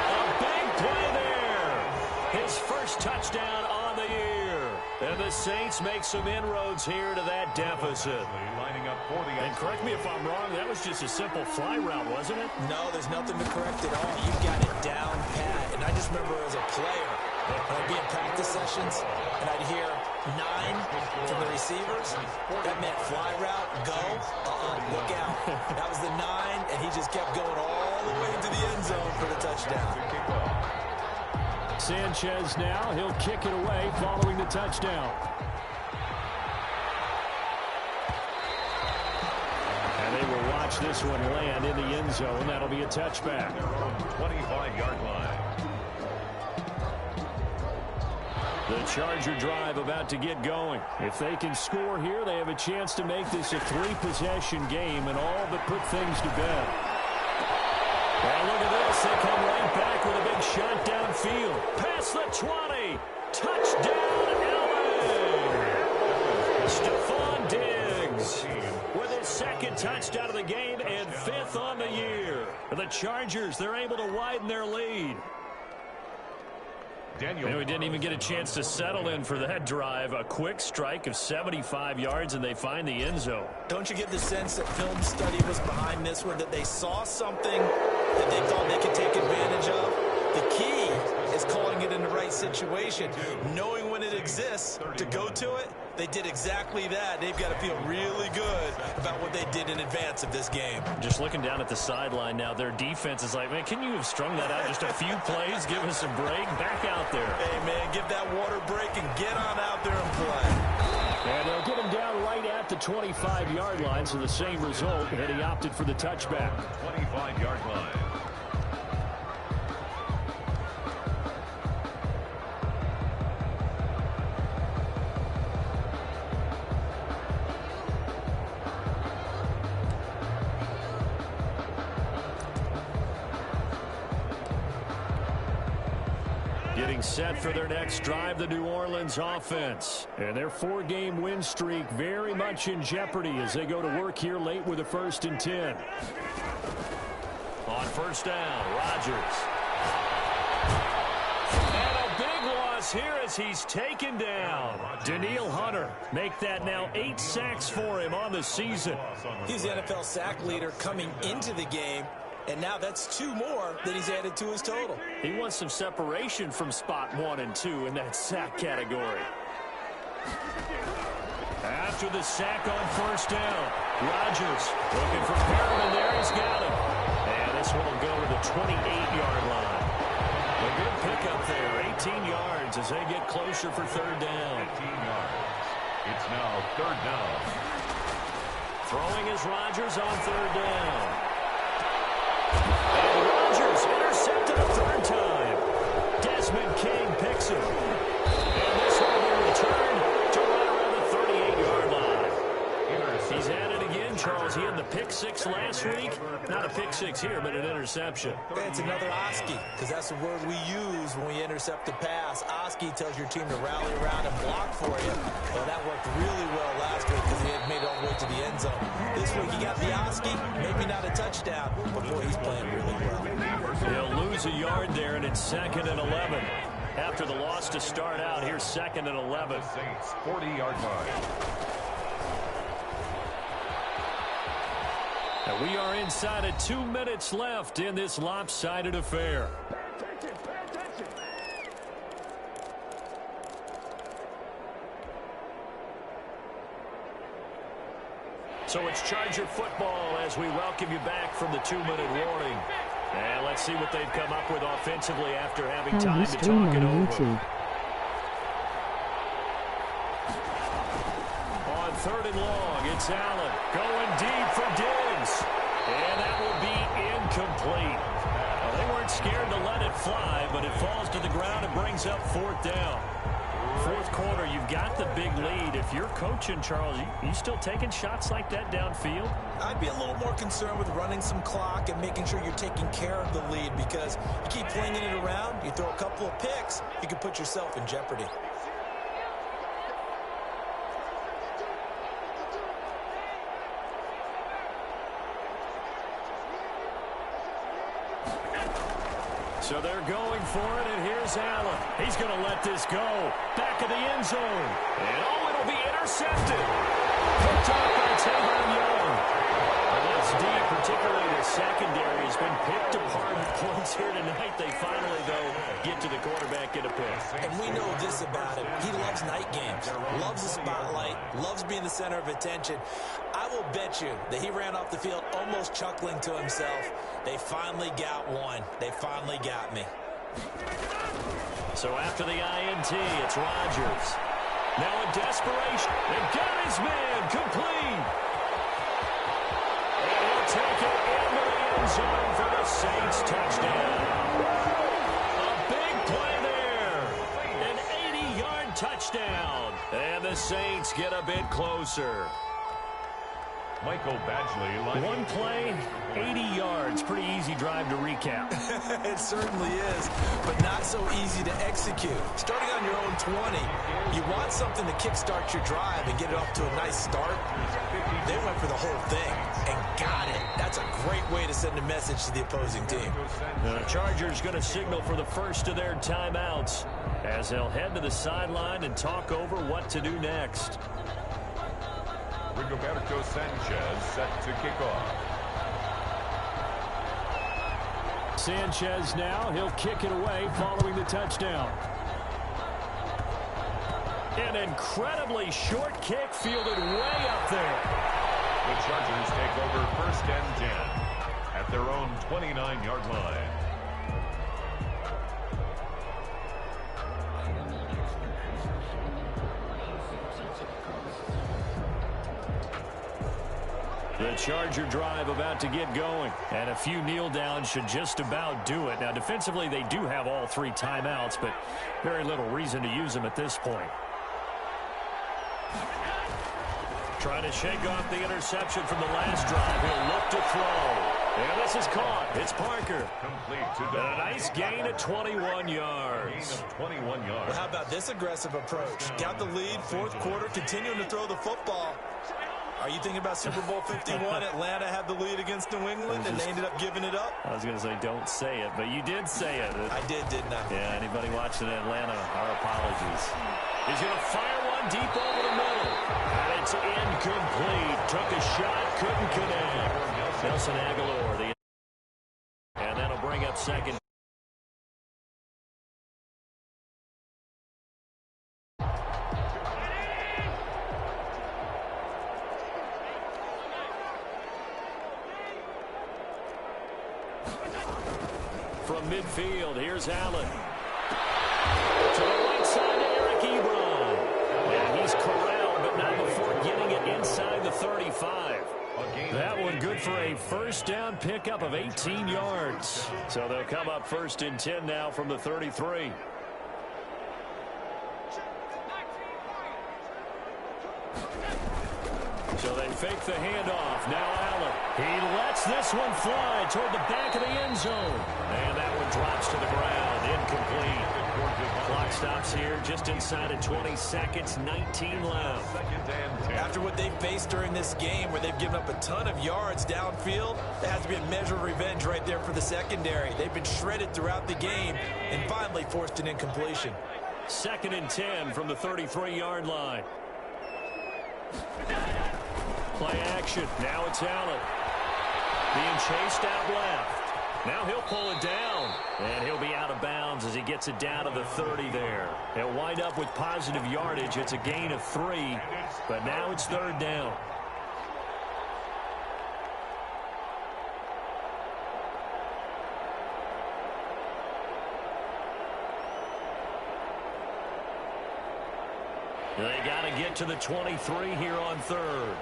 A big play there. His first touchdown on the year. And the Saints make some inroads here to that deficit. Lining up for the And correct me if I'm wrong, that was just a simple fly route, wasn't it? No, there's nothing to correct at all. You've got it down pat. And I just remember as a player, when I'd be in practice sessions, and I'd hear 9 from the receivers, that meant fly route, go, look out. That was the 9, and he just kept going all the way to the end zone for the touchdown. Sanchez now, he'll kick it away following the touchdown. And they will watch this one land in the end zone. That'll be a touchback. 25-yard line. The Charger drive about to get going. If they can score here, they have a chance to make this a 3-possession game and all but put things to bed. And look at this. They come right back with a big shot downfield. Past the 20. Touchdown, LA. Stephon Diggs with his second touchdown of the game and 5th the Chargers, they're able to widen their lead. And we didn't even get a chance to settle in for that drive. A quick strike of 75 yards, and they find the end zone. Don't you get the sense that film study was behind this one, that they saw something that they thought they could take advantage of? The key is calling it in the right situation, knowing when it exists to go to it. They did exactly that. They've got to feel really good about what they did in advance of this game. Just looking down at the sideline now, their defense is like, man, can you have strung that out just a few plays? Give us a break. Back out there. Hey, man, give that water break and get on out there and play. And they'll get him down right at the 25-yard line, so the same result, and he opted for the touchback. 25-yard line. Getting set for their next drive, the New Orleans offense. And their 4-game win streak very much in jeopardy as they go to work here late with a 1st and 10. On first down, Rodgers. And a big loss here as he's taken down. Danielle Hunter make that now 8 sacks for him on the season. He's the NFL sack leader coming into the game. And now that's 2 more that he's added to his total. He wants some separation from spot 1 and 2 in that sack category. After the sack on first down, Rodgers looking for Perriman there. He's got him. And this one will go to the 28-yard line. A good pickup there, 18 yards as they get closer for 3rd down. 18 yards. It's now 3rd down. Throwing is Rodgers on 3rd down. And Rodgers intercepted a 3rd time. Desmond King picks him. And this one will be returned to right around the 38-yard line. He's at it again, Charles. He had the pick 6 last week. Not a pick 6 here, but an interception. It's another Oski, because that's the word we use when we intercept a pass. Oski tells your team to rally around and block for you. Well, that worked really well last week because he had made it all the way to the end zone. This week he got the Oski, maybe not a touchdown, but boy, he's playing really well. He'll lose a yard there, and it's 2nd and 11. After the loss to start out, here's 2nd and 11. Saints 40-yard line. And we are inside of 2 minutes left in this lopsided affair. So it's Charger football as we welcome you back from the 2-minute warning. And let's see what they've come up with offensively after having time to talk it over. On 3rd and long, it's Allen going deep for Diggs. And that will be incomplete. Well, they weren't scared to let it fly, but it falls to the ground and brings up 4th down. 4th quarter, you've got the big lead. If you're coaching, Charles, you still taking shots like that downfield? I'd be a little more concerned with running some clock and making sure you're taking care of the lead, because you keep flinging it around, you throw a couple of picks, you can put yourself in jeopardy. So they're going for it, and here's Allen. He's going to let this go. Back of the end zone. And it'll be intercepted. Picked off by Tavon Young. And that's deep, particularly the secondary has been picked apart with points here tonight. They finally, though, get to the quarterback, get a pick. And we know this about him. He loves night games, loves the spotlight, loves being the center of attention. I will bet you that he ran off the field almost chuckling to himself. They finally got one. They finally got me. So after the INT, it's Rodgers. Now in desperation, they've got his man complete. And he'll take it into the end zone for the Saints touchdown. A big play there. An 80-yard touchdown. And the Saints get a bit closer. Michael Badgley. One play, 80 yards. Pretty easy drive to recap. It certainly is, but not so easy to execute. Starting on your own 20, you want something to kickstart your drive and get it off to a nice start. They went for the whole thing and got it. That's a great way to send a message to the opposing team. The Chargers going to signal for the first of their timeouts as they'll head to the sideline and talk over what to do next. Rigoberto Sanchez set to kick off. Sanchez now, he'll kick it away following the touchdown. An incredibly short kick fielded way up there. The Chargers take over first and 10 at their own 29-yard line. The Charger drive about to get going, and a few kneel downs should just about do it. Now, defensively, they do have all three timeouts, but very little reason to use them at this point. Trying to shake off the interception from the last drive. He'll look to throw. And this is caught. It's Parker. Complete to And a nice gain of 21 yards. 21 yards. Well, how about this aggressive approach? Got the lead, fourth quarter, continuing to throw the football. Are you thinking about Super Bowl 51? Atlanta had the lead against New England, and they ended up giving it up? I was going to say, don't say it, but you did say it. I did, didn't I? Yeah, anybody watching Atlanta, our apologies. He's going to fire one deep over the middle. And it's incomplete. Took a shot, couldn't connect. Nelson Aguilar, and that'll bring up second. From midfield, here's Allen. To the right side to Eric Ebron. And he's corralled, but not before getting it inside the 35. That one good for a first down pickup of 18 yards. So they'll come up first and 10 now from the 33. So they fake the handoff. Now Allen. He lets this one fly toward the back of the end zone. And that one drops to the ground. Incomplete. Clock stops here just inside of 20 seconds. 19 left. After what they've faced during this game, where they've given up a ton of yards downfield, there has to be a measure of revenge right there for the secondary. They've been shredded throughout the game and finally forced an incompletion. Second and 10 from the 33-yard line. Play action. Now it's Allen. Being chased out left. Now he'll pull it down. And he'll be out of bounds as he gets it down to the 30 there. He'll wind up with positive yardage. It's a gain of 3. But now it's third down. They got to get to the 23 here on third.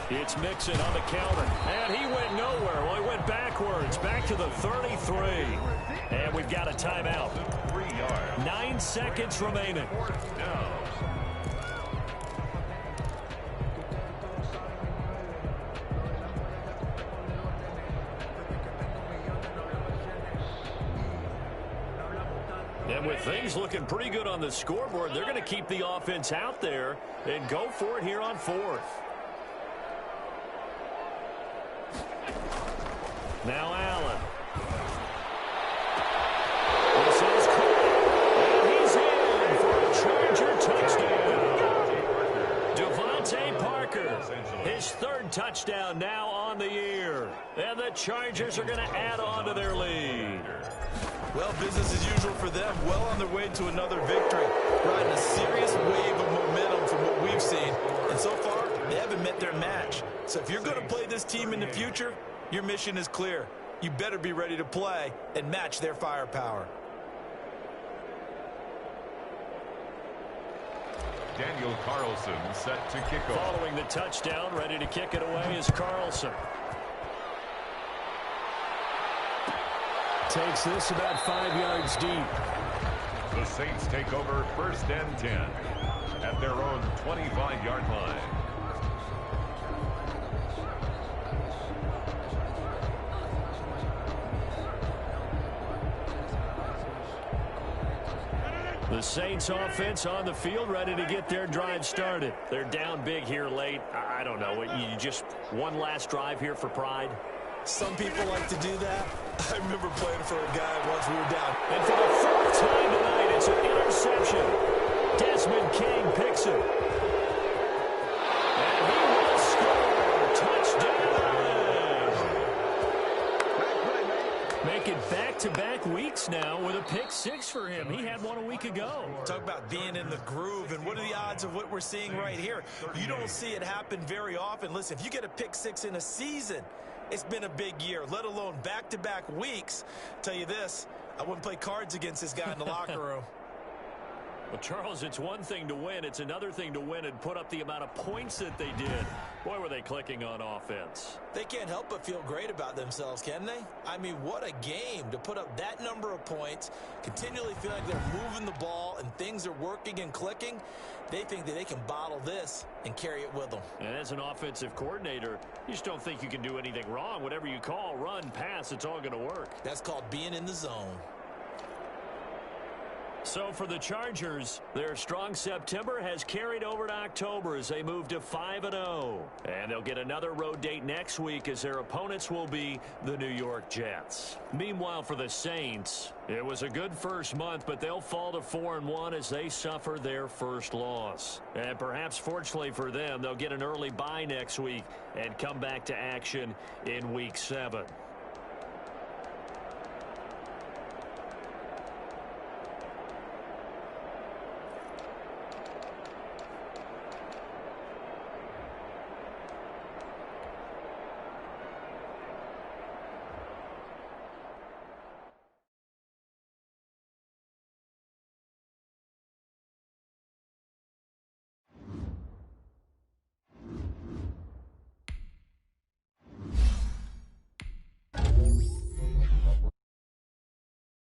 It's Mixon on the counter. And he went nowhere. Well, he went backwards. Back to the 33. And we've got a timeout. 3 yards. 9 seconds remaining. No. And with things looking pretty good on the scoreboard, they're going to keep the offense out there and go for it here on fourth. Now Allen. This is caught. And he's in for a Charger touchdown. Devontae Parker, his third touchdown now on the year. And the Chargers are going to add on to their lead. Well, business as usual for them. Well on their way to another victory. Riding a serious wave of momentum from what we've seen. And so far, they haven't met their match. So if you're going to play this team in the future, your mission is clear. You better be ready to play and match their firepower. Daniel Carlson set to kick off. Following the touchdown, ready to kick it away is Carlson. Takes this about 5 yards deep. The Saints take over first and 10 at their own 25-yard line. The Saints offense on the field, ready to get their drive started. They're down big here late. I don't know. You just one last drive here for pride? Some people like to do that. I remember playing for a guy once we were down. And for the fourth time tonight, it's an interception. Desmond King picks it. And he will score. Touchdown. Make it back-to-back weeks now with a pick six for him. He had one a week ago. Talk about being in the groove, and what are the odds of what we're seeing right here? You don't see it happen very often. Listen, if you get a pick six in a season, it's been a big year, let alone back-to-back weeks. Tell you this, I wouldn't play cards against this guy in the locker room. Well, Charles, it's one thing to win. It's another thing to win and put up the amount of points that they did. Boy, were they clicking on offense. They can't help but feel great about themselves, can they? I mean, what a game to put up that number of points, continually feel like they're moving the ball and things are working and clicking. They think that they can bottle this and carry it with them. And as an offensive coordinator, you just don't think you can do anything wrong. Whatever you call, run, pass, it's all going to work. That's called being in the zone. So for the Chargers, their strong September has carried over to October as they move to 5-0. And they'll get another road date next week as their opponents will be the New York Jets. Meanwhile, for the Saints, it was a good first month, but they'll fall to 4-1 as they suffer their first loss. And perhaps fortunately for them, they'll get an early bye next week and come back to action in Week 7.